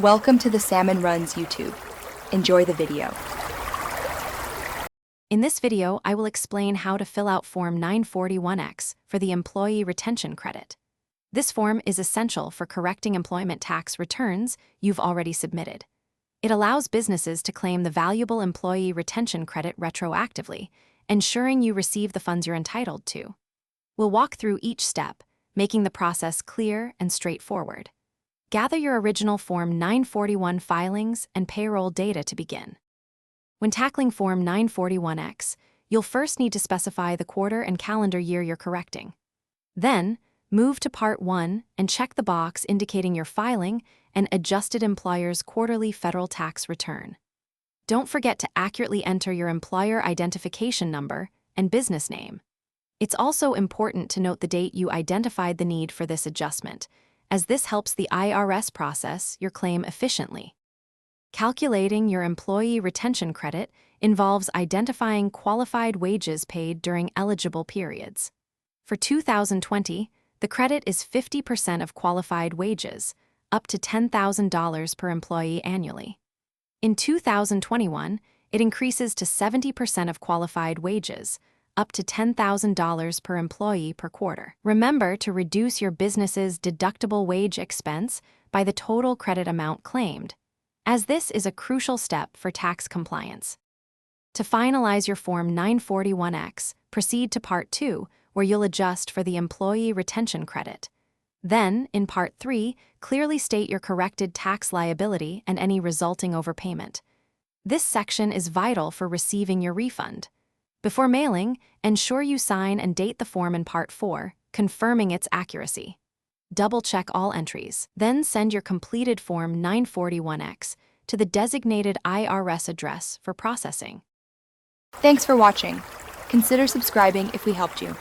Welcome to the Salmon Runs YouTube. Enjoy the video. In this video, I will explain how to fill out Form 941X for the Employee Retention Credit. This form is essential for correcting employment tax returns you've already submitted. It allows businesses to claim the valuable employee retention credit retroactively, ensuring you receive the funds you're entitled to. We'll walk through each step, making the process clear and straightforward. Gather your original Form 941 filings and payroll data to begin. When tackling Form 941X, you'll first need to specify the quarter and calendar year you're correcting. Then, move to Part 1 and check the box indicating your filing and adjusted employer's quarterly federal tax return. Don't forget to accurately enter your employer identification number and business name. It's also important to note the date you identified the need for this adjustment, as this helps the IRS process your claim efficiently. Calculating your employee retention credit involves identifying qualified wages paid during eligible periods. For 2020, the credit is 50% of qualified wages, up to $10,000 per employee annually. In 2021, it increases to 70% of qualified wages, up to $10,000 per employee per quarter. Remember to reduce your business's deductible wage expense by the total credit amount claimed, as this is a crucial step for tax compliance. To finalize your Form 941X, proceed to Part 2, where you'll adjust for the employee retention credit. Then, in Part 3, clearly state your corrected tax liability and any resulting overpayment. This section is vital for receiving your refund. Before mailing, ensure you sign and date the form in Part 4, confirming its accuracy. Double-check all entries. Then send your completed Form 941X to the designated IRS address for processing. Thanks for watching. Consider subscribing if we helped you.